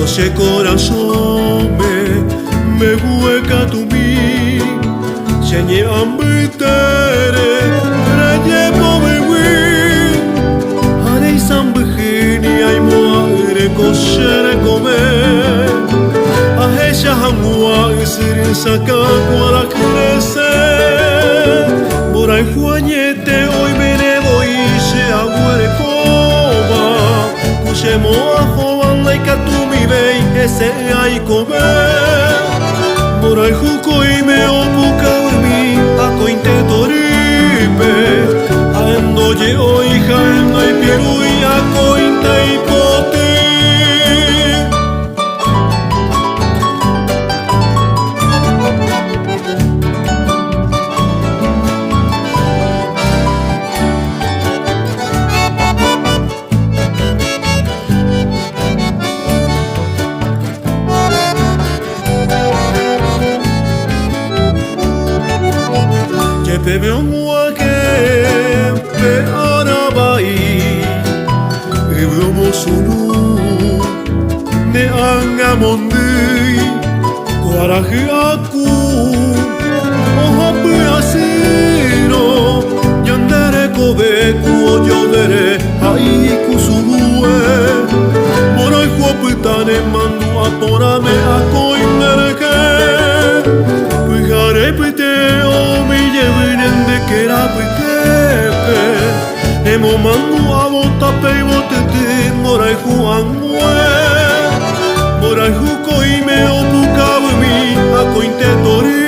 Oye corazón me hueca tu mi Yenye ambitere Raye pomewi Harei sambhini ay moare koshere kome Ahesha hamua isirin saka kwara krese Morai huanyete oi bene voishe aguere kova Kushe moa hoan laika tu mi vei ese ai kome Morai hukoi me opuka urmi ako intetoripe Aendo je oi haendo ai pirui ako inteipote Pe beomua ke pe arabai E beomo sunu ne anga mondui Koarahi aku ohapu asiro Yandere kobe kuo yodere haiku subue Morai huaputane mandu aporame ako indereke Pihare pite Kerapuitepe Emo mangu avotape ivotete Morai huan mue Morai huko ime opukavumi Ako intetori